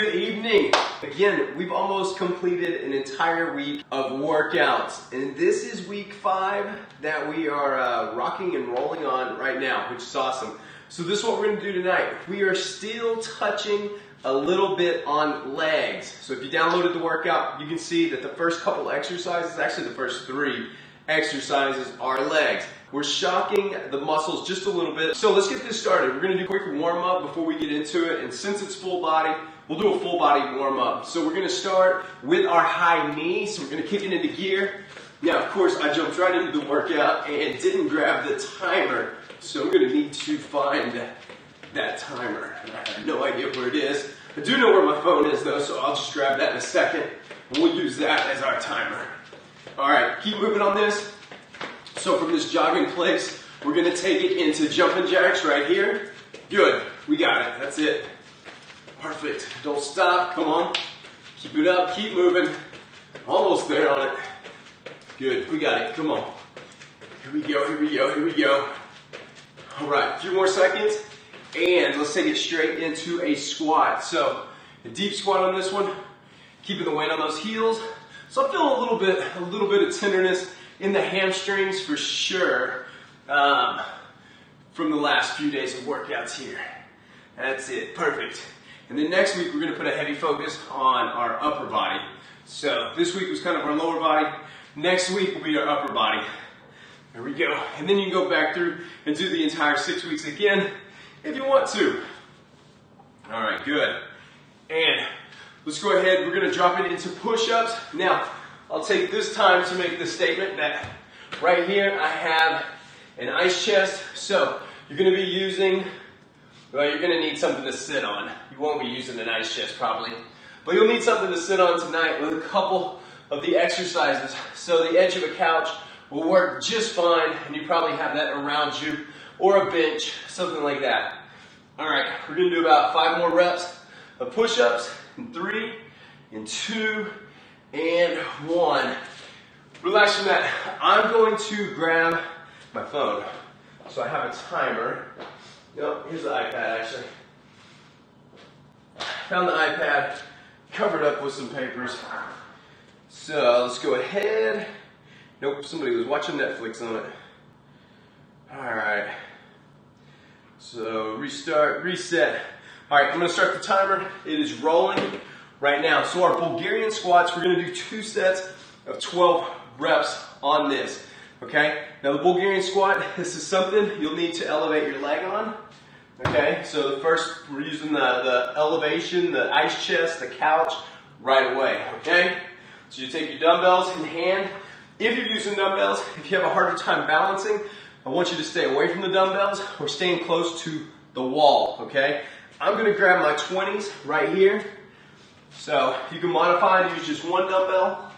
good evening. Again, we've almost completed an entire week of workouts, and this is week 5 that we are rocking and rolling on right now, which is awesome. So this is what we're going to do tonight. We are still touching a little bit on legs. So if you downloaded the workout, you can see that the first couple exercises, actually the first 3 exercises, are legs. We're shocking the muscles just a little bit. So let's get this started. We're going to do a quick warm up before we get into it. And since it's full body, we'll do a full body warm up. So we're going to start with our high knee. So we're going to kick it into gear. Now, of course, I jumped right into the workout and didn't grab the timer. So I'm going to need to find that timer. I have no idea where it is. I do know where my phone is though, so I'll just grab that in a second. And we'll use that as our timer. All right, keep moving on this. So from this jogging place, we're going to take it into jumping jacks right here. Good, we got it, that's it. Perfect, don't stop, come on. Keep it up, keep moving. Almost there on it. Good, we got it, come on. Here we go, here we go, here we go. All right, a few more seconds. And let's take it straight into a squat. So a deep squat on this one, keeping the weight on those heels. So I'm feeling a little bit of tenderness in the hamstrings for sure from the last few days of workouts here. That's it, perfect. And then next week we're going to put a heavy focus on our upper body. So this week was kind of our lower body. Next week will be our upper body. There we go. And then you can go back through and do the entire 6 weeks again if you want to. All right, good. And let's go ahead, we're going to drop it into push-ups. Now, I'll take this time to make the statement that right here I have an ice chest. So you're going to be using, well, you're going to need something to sit on. You won't be using an ice chest probably, but you'll need something to sit on tonight with a couple of the exercises. So the edge of a couch will work just fine, and you probably have that around you, or a bench, something like that. All right, we're going to do about 5 more reps of push-ups in 3, in 2, and 1. Relax from that. I'm going to grab my phone. So I have a timer. No, here's the iPad actually. Found the iPad, covered up with some papers. So let's go ahead. Nope, somebody was watching Netflix on it. Alright. So restart, reset. Alright, I'm going to start the timer. It is rolling right now. So our Bulgarian squats, we're going to do 2 sets of 12 reps on this. Okay? Now the Bulgarian squat, this is something you'll need to elevate your leg on. Okay? So the first, we're using the elevation, the ice chest, the couch right away. Okay? So you take your dumbbells in hand. If you're using dumbbells, if you have a harder time balancing, I want you to stay away from the dumbbells or staying close to the wall. Okay? I'm going to grab my 20s right here. So you can modify and use just 1 dumbbell.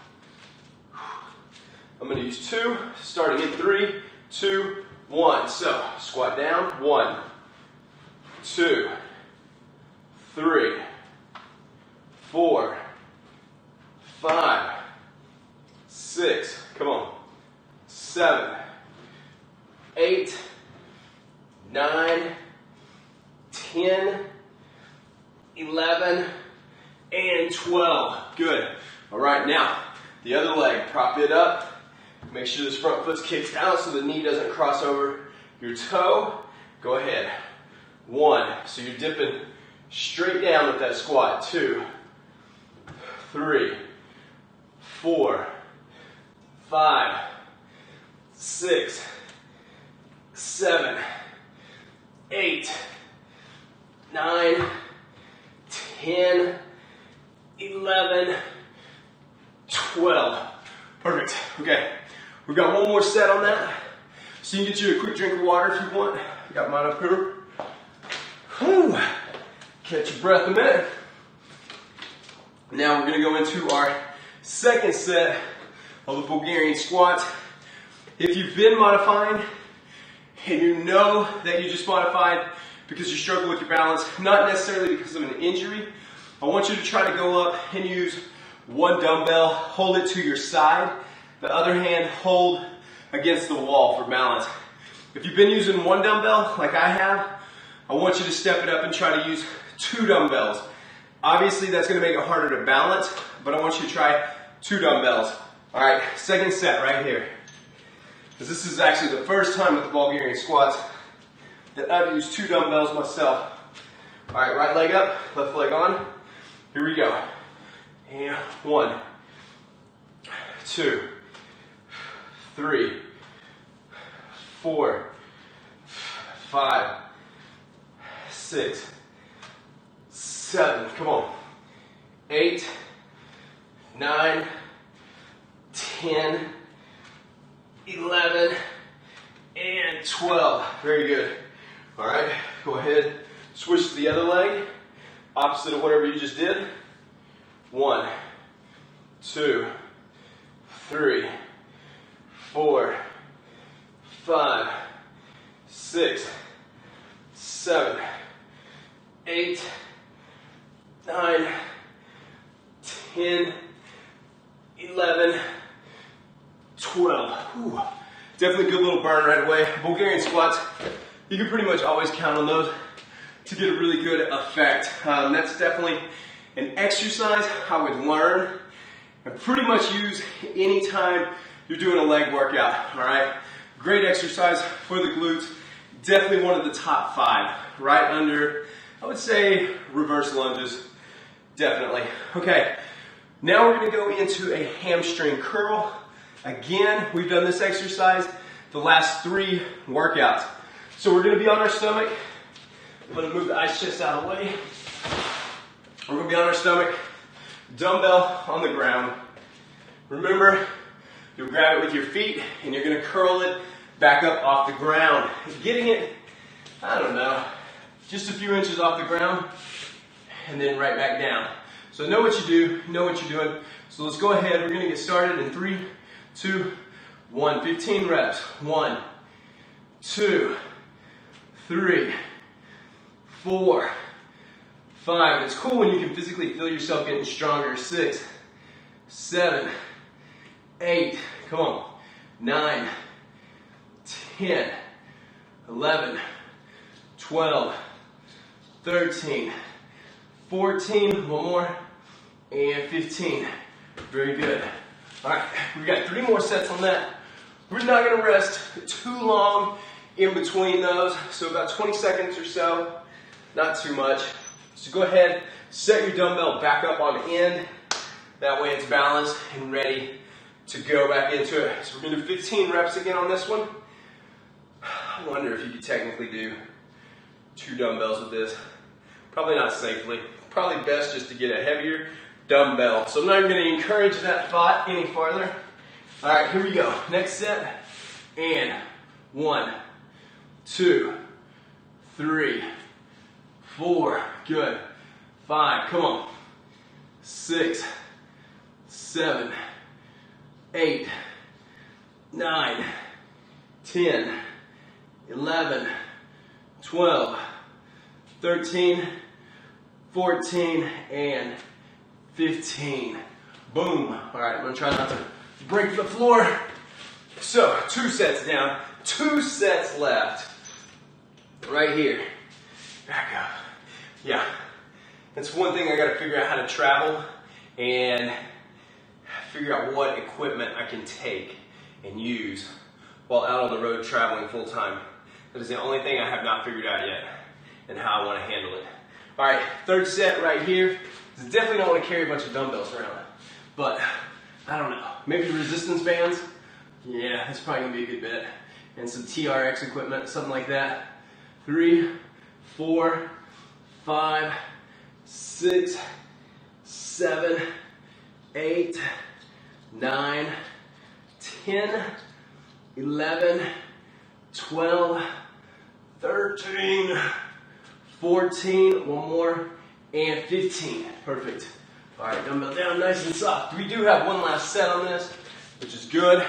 I'm going to use 2, starting in 3, 2, 1. So squat down, 1, 2, 3, 4, 5, 6, come on, 7, 8, 9, 10, 11, and 12. Good. All right, now the other leg, prop it up. Make sure this front foot's kicked out so the knee doesn't cross over your toe. Go ahead. 1. So you're dipping straight down with that squat. 2, 3, 4, 5, 6, 7, 8, 9, 10, 11, 12. Perfect. Okay. We've got 1 more set on that. So you can get you a quick drink of water if you want. Got mine up here. Whew. Catch your breath a minute. Now we're going to go into our second set of the Bulgarian squats. If you've been modifying and you know that you just modified because you struggle with your balance, not necessarily because of an injury, I want you to try to go up and use 1 dumbbell, hold it to your side, the other hand hold against the wall for balance. If you've been using 1 dumbbell like I have, I want you to step it up and try to use 2 dumbbells. Obviously, that's going to make it harder to balance, but I want you to try 2 dumbbells. All right, second set right here. This is actually the first time with the Bulgarian squats that I've used 2 dumbbells myself. All right, right leg up, left leg on. Here we go. And 1, 2, 3, 4, 5, 6, 7, come on, 8, 9, 10, 11, and 12. Very good. All right, go ahead, switch to the other leg, opposite of whatever you just did. 1, 2, 3, 4, 5, 6, 7, 8, 9, 10, 11, 12. Whew. Definitely a good little burn right away. Bulgarian squats, you can pretty much always count on those to get a really good effect. That's definitely an exercise I would learn and pretty much use anytime you're doing a leg workout, all right? Great exercise for the glutes. Definitely one of the top 5, right under, I would say, reverse lunges. Definitely. Okay, now we're gonna go into a hamstring curl. Again, we've done this exercise the last 3 workouts. So we're gonna be on our stomach. I'm gonna move the ice chest out of the way. We're gonna be on our stomach, dumbbell on the ground. Remember, you'll grab it with your feet and you're gonna curl it back up off the ground. Getting it, I don't know, just a few inches off the ground and then right back down. So know what you do, know what you're doing. So let's go ahead, we're gonna get started in 3, 2, 1. 15 reps. 1, 2, 3, 4, 5. It's cool when you can physically feel yourself getting stronger. 6, 7, 8, come on, 9, 10, 11, 12, 13, 14, one more, and 15. Very good. All right, we got 3 more sets on that. We're not gonna rest too long in between those, so about 20 seconds or so, not too much. So go ahead, set your dumbbell back up on end. That way it's balanced and ready to go back into it. So we're gonna do 15 reps again on this one. I wonder if you could technically do 2 dumbbells with this. Probably not safely. Probably best just to get a heavier dumbbell. So I'm not even going to encourage that thought any farther. All right, here we go. Next set. And 1, 2, 3, 4. Good. 5. Come on. 6, 7, 8, 9, 10, 11, 12, 13, 14, and 15. Boom. All right, I'm gonna try not to break the floor. So, 2 sets down, 2 sets left. Right here. Back up. Yeah. That's one thing I gotta figure out how to travel and figure out what equipment I can take and use while out on the road traveling full time. That is the only thing I have not figured out yet and how I want to handle it. All right, 3rd set right here. I definitely don't want to carry a bunch of dumbbells around, but I don't know. Maybe resistance bands? Yeah, that's probably gonna be a good bet. And some TRX equipment, something like that. 3, 4, 5, 6, 7, 8, 9, 10, 11, 12, 13, 14, one more, and 15. Perfect. All right, dumbbell down nice and soft. We do have one last set on this, which is good.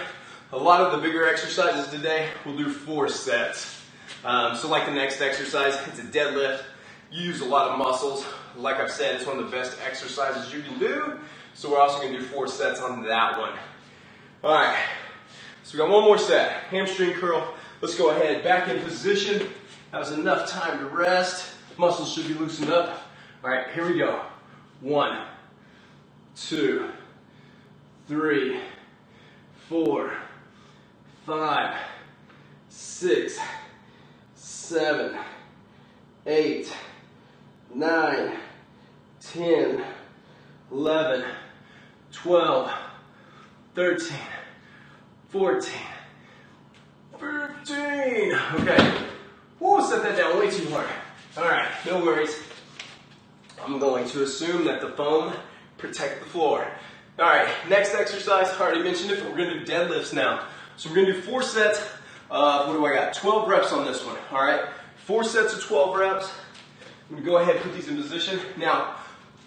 A lot of the bigger exercises today, we'll do 4 sets. So like the next exercise, it's a deadlift. You use a lot of muscles. Like I've said, it's one of the best exercises you can do. So we're also gonna do 4 sets on that one. All right, so we got one more set. Hamstring curl. Let's go ahead, back in position. That was enough time to rest. Muscles should be loosened up. All right, here we go. 1, 2, 3, 4, 5, 6, 7, 8, 9, 10, 11, 12, 13, 14, 15. Okay. Whoa, set that down way too hard. All right, no worries. I'm going to assume that the foam protect the floor. All right, next exercise, I already mentioned it, but we're gonna do deadlifts now. So we're gonna do 4 sets of, what do I got? 12 reps on this one, all right? 4 sets of 12 reps. I'm gonna go ahead and put these in position. Now,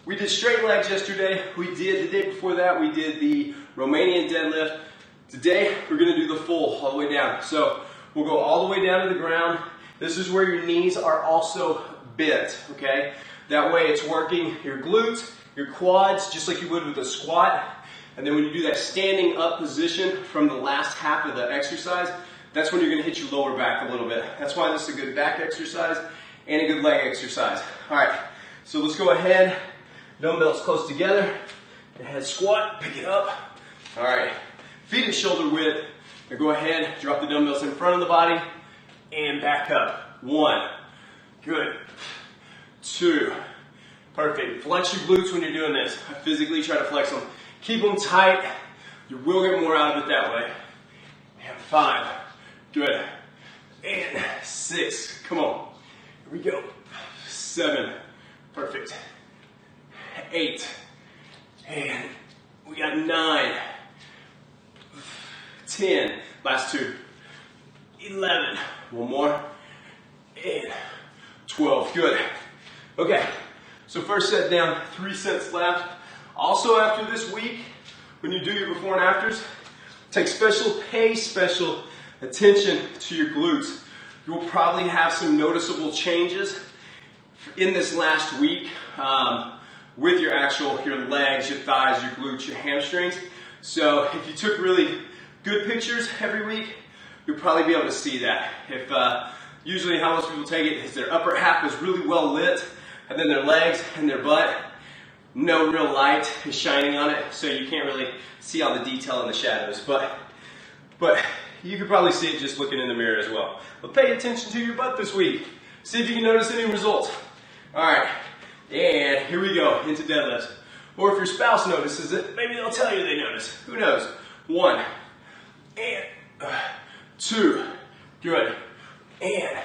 we did straight legs yesterday. The day before that, we did the Romanian deadlift. Today, we're gonna do the full, all the way down. So we'll go all the way down to the ground. This is where your knees are also bent, okay? That way it's working your glutes, your quads, just like you would with a squat. And then when you do that standing up position from the last half of the exercise, that's when you're gonna hit your lower back a little bit. That's why this is a good back exercise and a good leg exercise. All right, so let's go ahead. Dumbbells close together. Head squat, pick it up. All right, feet at shoulder width. Now go ahead, drop the dumbbells in front of the body and back up. 1, good. 2, perfect. Flex your glutes when you're doing this. Physically try to flex them. Keep them tight. You will get more out of it that way. And 5, good. And 6, come on. Here we go. 7, perfect. 8, and we got 9, 10, last 2, 11, one more, and 12, good. Okay, so first set down, 3 sets left. Also after this week, when you do your before and afters, pay special attention to your glutes. You will probably have some noticeable changes in this last week with your legs, your thighs, your glutes, your hamstrings. So if you took really good pictures every week, you'll probably be able to see that. If usually how most people take it is their upper half is really well lit, and then their legs and their butt, no real light is shining on it, so you can't really see all the detail in the shadows. But you could probably see it just looking in the mirror as well. But pay attention to your butt this week. See if you can notice any results. All right, and here we go into deadlifts. Or if your spouse notices it, maybe they'll tell you they notice. Who knows? 1, and 2, good, and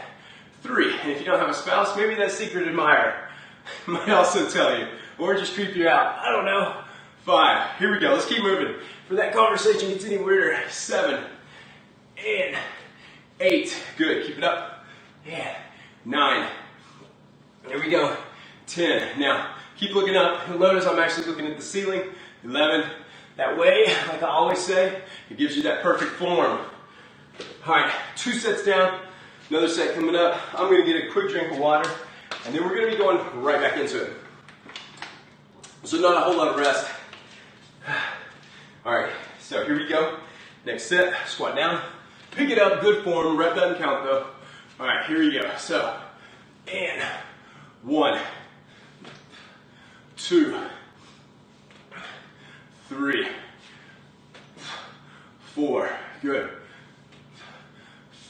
3. And if you don't have a spouse, maybe that secret admirer might also tell you, or just creep you out. I don't know. 5, here we go. Let's keep moving. For that conversation gets any weirder. 7, and 8, good. Keep it up. And 9. There we go. 10. Now, keep looking up. You'll notice I'm actually looking at the ceiling. 11. That way, like I always say, it gives you that perfect form. All right, 2 sets down. Another set coming up. I'm going to get a quick drink of water, and then we're going to be going right back into it. So not a whole lot of rest. All right, so here we go. Next set, squat down. Pick it up, good form. Rep doesn't count though. All right, here we go. So, and 1, 2, 3, 4, good.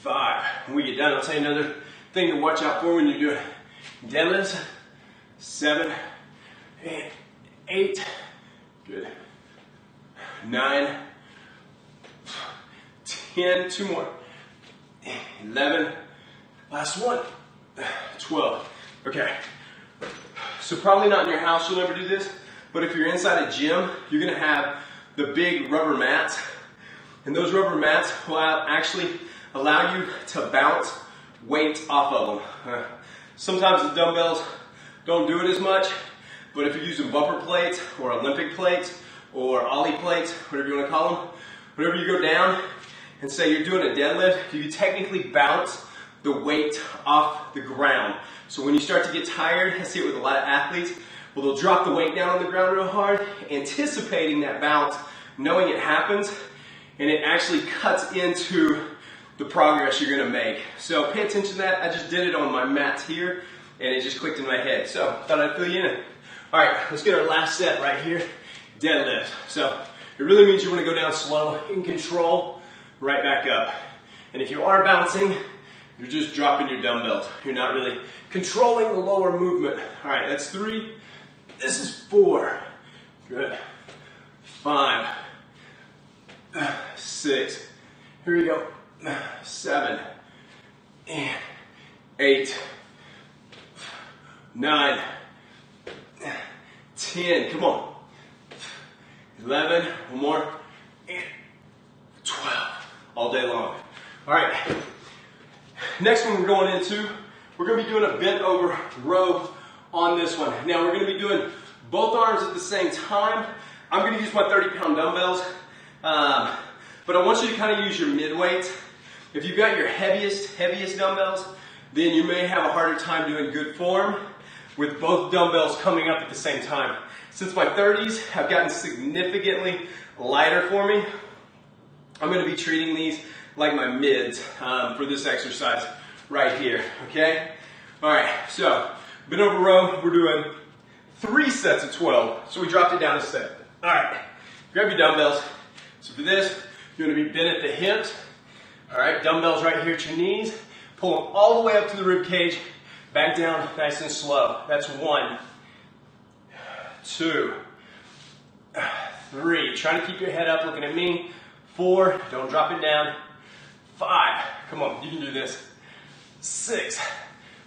5. When we get done, I'll tell you another thing to watch out for when you're doing deadlifts. 7, and 8, good. 9, 10, 2 more. 11, last one. 12. Okay. So probably not in your house, you'll never do this, but if you're inside a gym, you're gonna have the big rubber mats, and those rubber mats will actually allow you to bounce weight off of them. Sometimes the dumbbells don't do it as much, but if you're using bumper plates or Olympic plates or Ollie plates, whatever you want to call them, whenever you go down and say you're doing a deadlift, you can technically bounce the weight off the ground. So when you start to get tired, I see it with a lot of athletes, well, they'll drop the weight down on the ground real hard, anticipating that bounce, knowing it happens, and it actually cuts into the progress you're gonna make. So pay attention to that. I just did it on my mats here, and it just clicked in my head. So thought I'd fill you in. All right, let's get our last set right here, deadlift. So it really means you want to go down slow, in control, right back up. And if you are bouncing, you're just dropping your dumbbells. You're not really controlling the lower movement. All right, that's 3. This is 4. Good. 5. 6. Here we go. 7. And 8. 9. 10. Come on. 11. One more. And 12. All day long. All right. Next one we're going into, we're going to be doing a bent over row on this one. Now we're going to be doing both arms at the same time. I'm going to use my 30-pound dumbbells, but I want you to kind of use your mid-weight. If you've got your heaviest dumbbells, then you may have a harder time doing good form with both dumbbells coming up at the same time. Since my 30s have gotten significantly lighter for me, I'm going to be treating these like my mids for this exercise right here, okay? All right, so bent over row, we're doing 3 sets of 12, so we dropped it down a set. All right, grab your dumbbells. So for this, you're gonna be bent at the hips. All right, dumbbells right here at your knees. Pull them all the way up to the rib cage, back down nice and slow. That's 1, 2, 3. Try to keep your head up looking at me. 4, don't drop it down. 5, come on, you can do this. 6,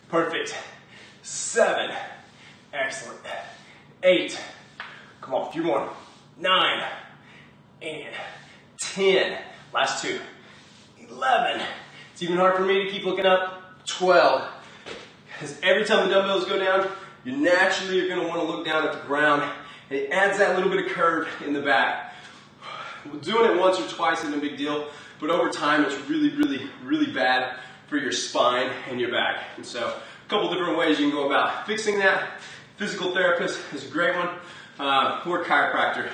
perfect. 7, excellent. 8, come on, a few more. 9, and 10, last 2. 11, it's even hard for me to keep looking up. 12, because every time the dumbbells go down, you naturally are gonna wanna look down at the ground. It adds that little bit of curve in the back. Doing it once or twice isn't a big deal, but over time it's really bad for your spine and your back. And so a couple different ways you can go about fixing that. Physical therapist is a great one, or chiropractor.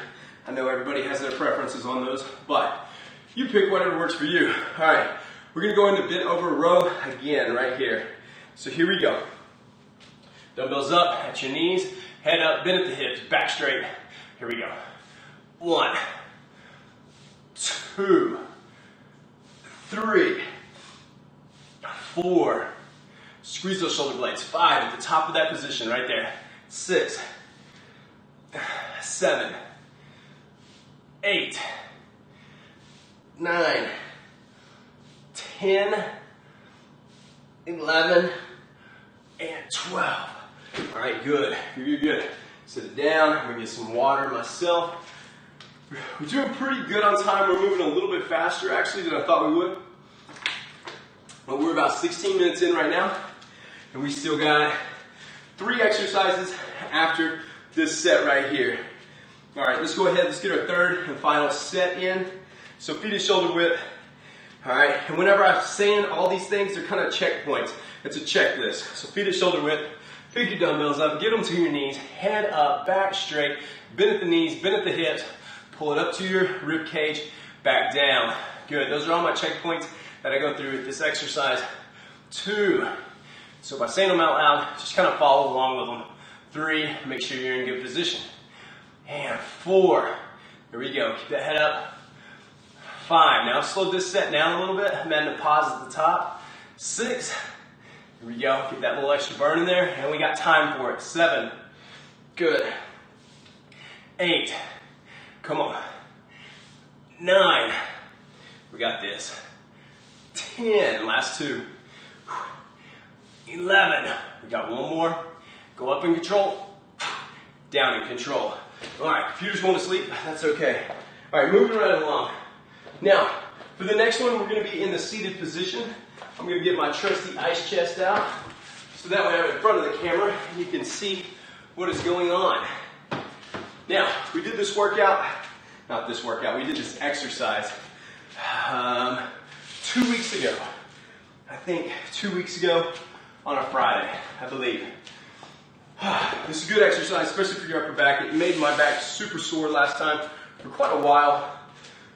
I know everybody has their preferences on those, but you pick whatever works for you. All right, we're gonna go into bent over row again right here. So here we go. Dumbbells up at your knees, head up, bend at the hips, back straight. Here we go. 1, 2, 3, 4, squeeze those shoulder blades. 5 at the top of that position right there. 6, 7, 8, 9, 10, 11, and 12. All right, good. You're good. Sit it down. I'm gonna get some water myself. We're doing pretty good on time. We're moving a little bit faster actually than I thought we would. But we're about 16 minutes in right now, and we still got 3 exercises after this set right here. All right, let's go ahead. Let's get our third and final set in. So feet is shoulder width. All right, and whenever I'm saying all these things, they're kind of checkpoints. It's a checklist. So feet is shoulder width. Pick your dumbbells up, get them to your knees, head up, back straight, bend at the knees, bend at the hips, pull it up to your rib cage, back down. Good, those are all my checkpoints that I go through with this exercise. 2, so by saying them out loud, just kind of follow along with them. 3, make sure you're in good position. And 4, here we go, keep that head up. 5, now I've slowed this set down a little bit, I'm adding a pause at the top. 6, here we go, get that little extra burn in there, and we got time for it. 7, good. 8, come on. 9, we got this. 10, last 2. 11, we got one more. Go up in control, down in control. All right, if you just want to sleep, that's okay. All right, moving right along. Now, for the next one, we're gonna be in the seated position. I'm gonna get my trusty ice chest out, so that way I'm in front of the camera and you can see what is going on. Now, we did this workout, not this workout, we did this exercise 2 weeks ago. I think 2 weeks ago on a Friday, I believe. This is a good exercise, especially for your upper back. It made my back super sore last time for quite a while.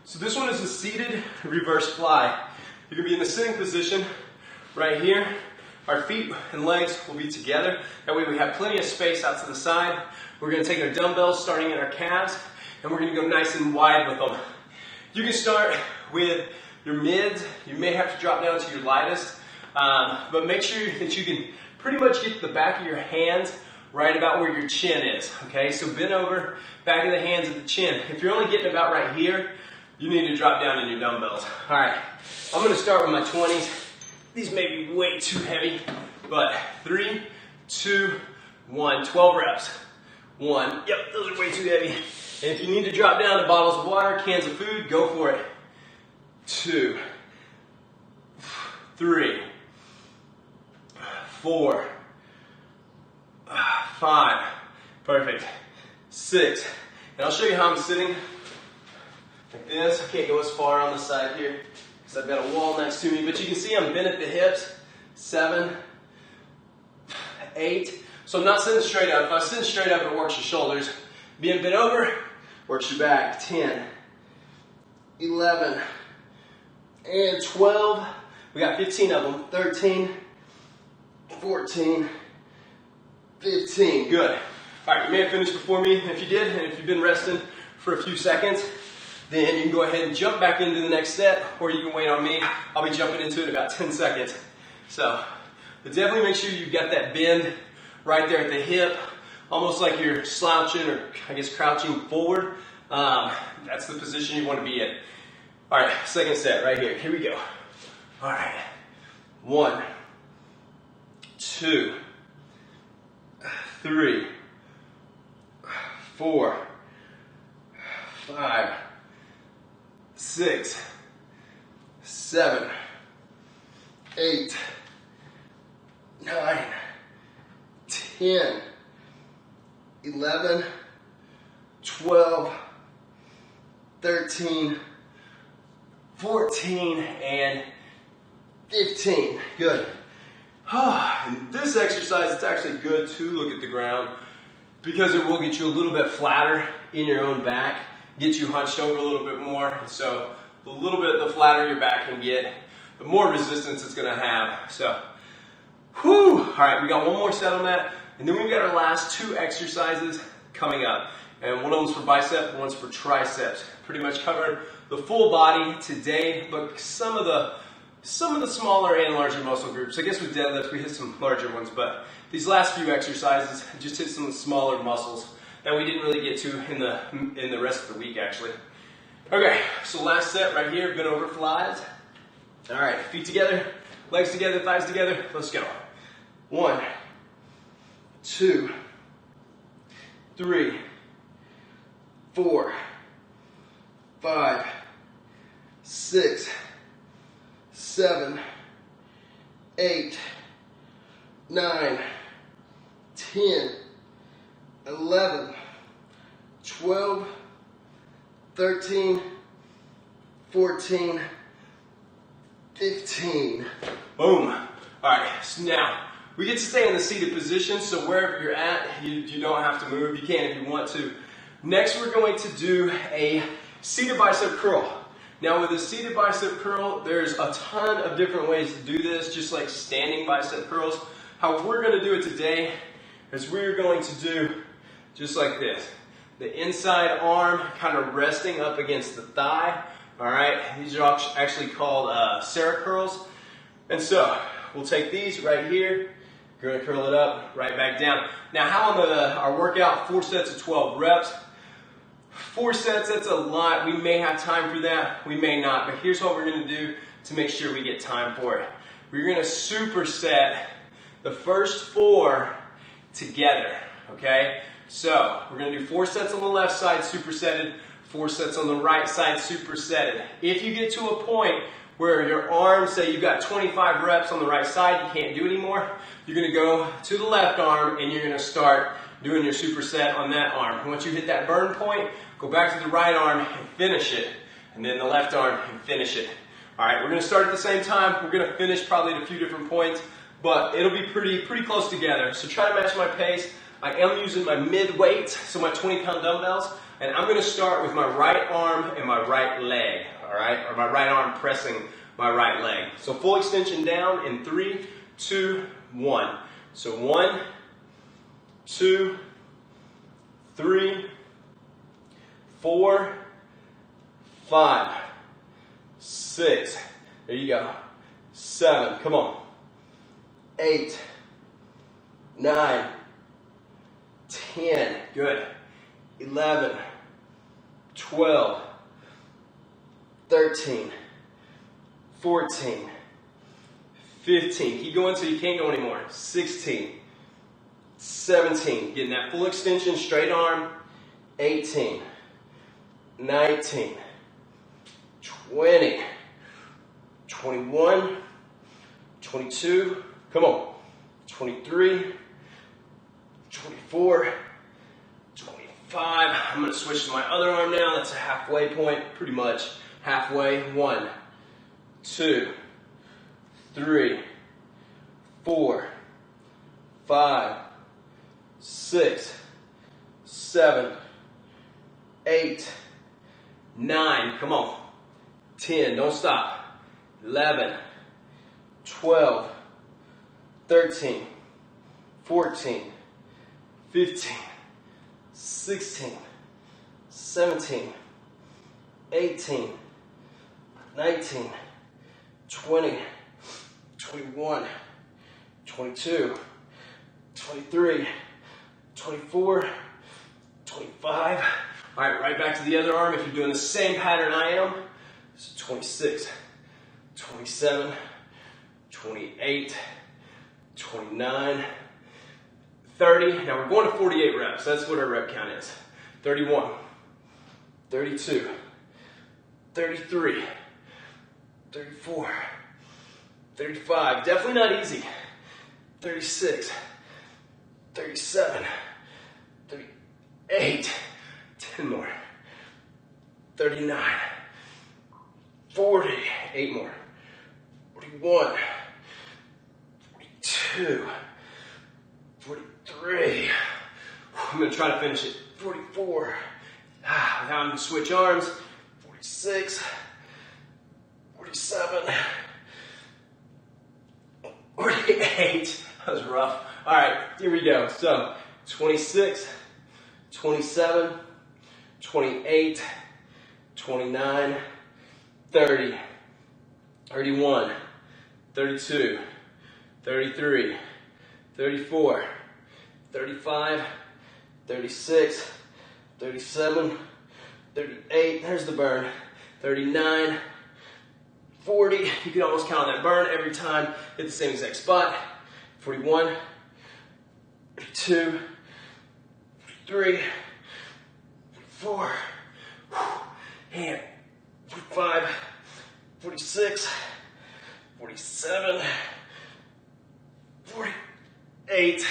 So this one is a seated reverse fly. You're gonna be in the sitting position right here. Our feet and legs will be together. That way we have plenty of space out to the side We're going to take our dumbbells starting at our calves, and we're going to go nice and wide with them. You can start with your mids. You may have to drop down to your lightest, but make sure that you can pretty much get to the back of your hands right about where your chin is, okay? So bend over, back of the hands at the chin. If you're only getting about right here, you need to drop down in your dumbbells. All right, I'm gonna start with my 20s. These may be way too heavy, but 3, 2, 1, 12 reps. 1, yep, those are way too heavy. And if you need to drop down to bottles of water, cans of food, go for it. 2, 3, 4, 5, perfect, 6, and I'll show you how I'm sitting like this. I can't go as far on the side here because I've got a wall next to me, but you can see I'm bent at the hips. 7, 8, so I'm not sitting straight up. If I was sitting straight up, it works your shoulders. Being bent over, works your back. 10, 11, and 12. We got 15 of them. 13, 14, 15, good. All right, you may have finished before me. If you did, and if you've been resting for a few seconds, then you can go ahead and jump back into the next set, or you can wait on me. I'll be jumping into it in about 10 seconds. So, but definitely make sure you've got that bend right there at the hip, almost like you're slouching or I guess crouching forward. That's the position you want to be in. All right, second set right here. Here we go. All right, 1, 2, 3, 4, 5, 6, 7, 8, 9, 10, 11, 12, 13, 14, and 15. Good. And this exercise, it's actually good to look at the ground because it will get you a little bit flatter in your own back, get you hunched over a little bit more. So the little bit the flatter your back can get, the more resistance it's going to have. So, whew. All right, we got one more set on that, and then we've got our last 2 exercises coming up. And one of them's for bicep, one's for triceps. Pretty much covered the full body today, but some of the smaller and larger muscle groups. I guess with deadlift we hit some larger ones, but these last few exercises just hit some of the smaller muscles that we didn't really get to in the rest of the week actually. Okay, so last set right here, bent over flies. All right, feet together, legs together, thighs together. Let's go. 1, 2, 3, 4, 5, 6, 7, 8, 9, 10, 11, 12, 13, 14, 15. Boom. All right, so now we get to stay in the seated position, so wherever you're at, you don't have to move. You can if you want to. Next, we're going to do a seated bicep curl. Now with a seated bicep curl, there's a ton of different ways to do this, just like standing bicep curls. How we're going to do it today is we're going to do just like this. The inside arm kind of resting up against the thigh. All right, these are actually called Sarah curls. And so we'll take these right here. We're going to curl it up, right back down. Now how on our workout, 4 sets of 12 reps. 4 sets, that's a lot. We may have time for that, we may not, but here's what we're going to do to make sure we get time for it. We're going to superset the first 4 together, okay? So we're going to do 4 sets on the left side supersetted, 4 sets on the right side supersetted. If you get to a point where your arm, say you've got 25 reps on the right side, you can't do anymore, you're going to go to the left arm and you're going to start doing your superset on that arm. And once you hit that burn point, go back to the right arm and finish it. And then the left arm and finish it. All right, we're going to start at the same time. We're going to finish probably at a few different points, but it'll be pretty close together. So try to match my pace. I am using my mid weight, so my 20-pound dumbbells, and I'm going to start with my right arm and my right leg, all right? Or my right arm pressing my right leg. So full extension down in 3, 2, 1. So 1, 2, 3, 4, 5, 6, there you go, 7, come on, 8, 9, 10, good, 11, 12, 13, 14, 15, keep going until you can't go anymore, 16, 17, getting that full extension, straight arm, 18, 19, 20, 21, 22, come on, 23, 24, 25, I'm going to switch to my other arm now, that's a halfway point, pretty much halfway, 1, 2, 3, 4, 5, 6, 7, 8, 9, come on, 10, don't stop, 11, 12, 13, 14, 15, 16, 17, 18, 19, 20, 21, 22, 23, 24, 25. All right, right back to the other arm. If you're doing the same pattern I am, so 26, 27, 28, 29, 30. Now we're going to 48 reps. That's what our rep count is. 31, 32, 33, 34, 35. Definitely not easy. 36, 37, 38, 10 more, 39, 40, 8 more, 41, 42, 43, I'm going to try to finish it, 44, now I'm going to switch arms, 46, 47, 48, that was rough. All right, here we go. So 26, 27, 28, 29, 30, 31, 32, 33, 34, 35, 36, 37, 38, there's the burn, 39, 40, you can almost count on that burn every time, hit the same exact spot, 41, 42, 43, 44, and 45, 46, 47, 48.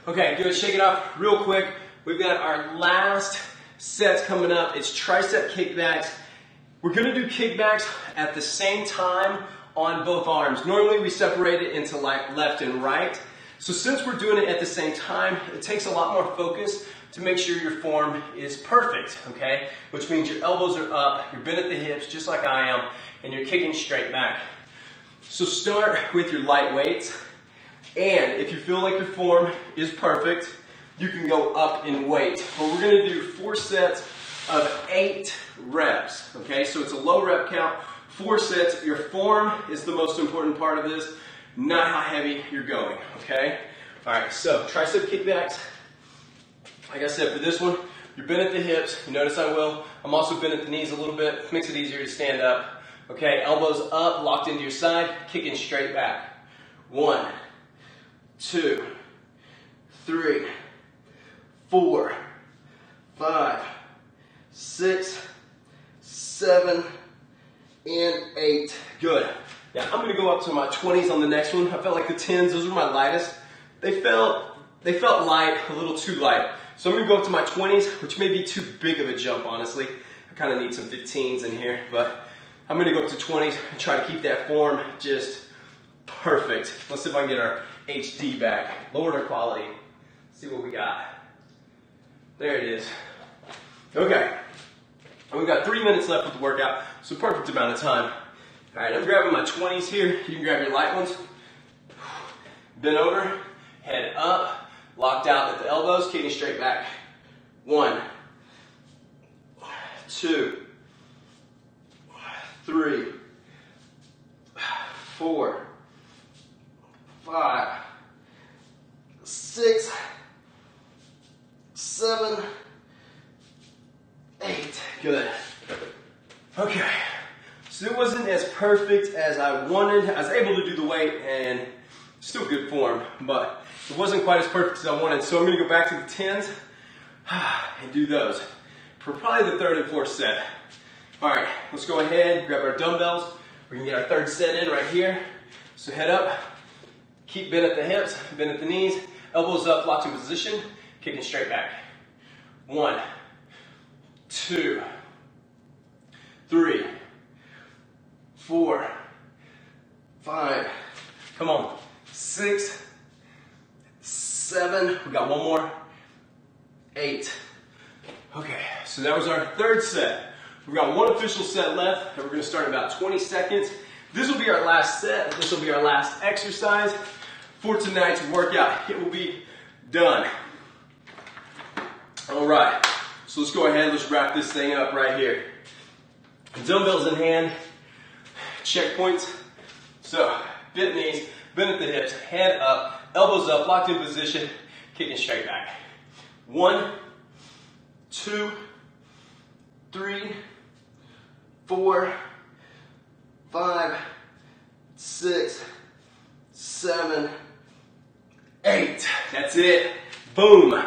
Okay, good, shake it off real quick. We've got our last sets coming up. It's tricep kickbacks. We're gonna do kickbacks at the same time on both arms. Normally we separate it into like left and right. So since we're doing it at the same time, it takes a lot more focus to make sure your form is perfect, okay? Which means your elbows are up, you're bent at the hips just like I am, and you're kicking straight back. So start with your light weights, and if you feel like your form is perfect, you can go up in weight. But we're gonna do 4 sets of 8 reps, okay? So it's a low rep count, 4 sets. Your form is the most important part of this, not how heavy you're going, okay? All right, so tricep kickbacks. Like I said, for this one, you're bent at the hips. You notice I'm also bent at the knees a little bit. Makes it easier to stand up. Okay, elbows up, locked into your side, kicking straight back. 1, 2, 3, 4, 5, 6, 7, and 8. Good. Now I'm going to go up to my 20s on the next one. I felt like the 10s, those were my lightest. They felt light, a little too light. So I'm going to go up to my 20s, which may be too big of a jump, honestly. I kind of need some 15s in here, but I'm going to go up to 20s and try to keep that form just perfect. Let's see if I can get our HD back. Lowered our quality. See what we got. There it is. Okay. And we've got 3 minutes left with the workout, so perfect amount of time. All right, I'm grabbing my 20s here. You can grab your light ones. Bend over, head up, locked out at the elbows, kicking straight back. 1, 2, 3, 4, 5, 6, 7, 8. Good. Okay. So it wasn't as perfect as I wanted. I was able to do the weight and still good form, but it wasn't quite as perfect as I wanted. So I'm going to go back to the 10s and do those for probably the third and fourth set. All right, let's go ahead, grab our dumbbells. We're going to get our third set in right here. So head up, keep bent at the hips, bent at the knees, elbows up, locked in position, kicking straight back. 1, 2, 3, 4, 5, come on, 6, 7, we got one more, 8. Okay, so that was our third set. We've got one official set left, and we're going to start in about 20 seconds. This will be our last set. This will be our last exercise for tonight's workout. It will be done. All right, so let's go ahead. Let's wrap this thing up right here. Dumbbells in hand, checkpoints. So, bent knees, bent at the hips, head up, elbows up, locked in position, kicking straight back. 1, 2, 3, 4, 5, 6, 7, 8. That's it. Boom.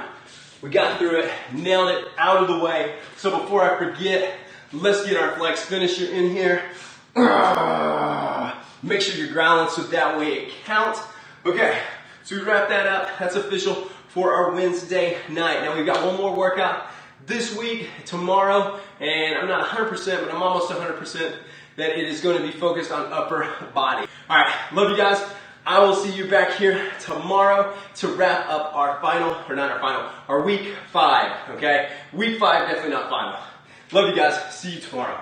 We got through it, nailed it, out of the way. So before I forget, let's get our flex finisher in here. Make sure you're growling so that way it counts. Okay, so we wrap that up. That's official for our Wednesday night. Now we've got one more workout this week, tomorrow, and I'm not 100%, but I'm almost 100% that it is going to be focused on upper body. All right, love you guys. I will see you back here tomorrow to wrap up our final, or not our final, our week 5, okay? Week 5, definitely not final. Love you guys. See you tomorrow.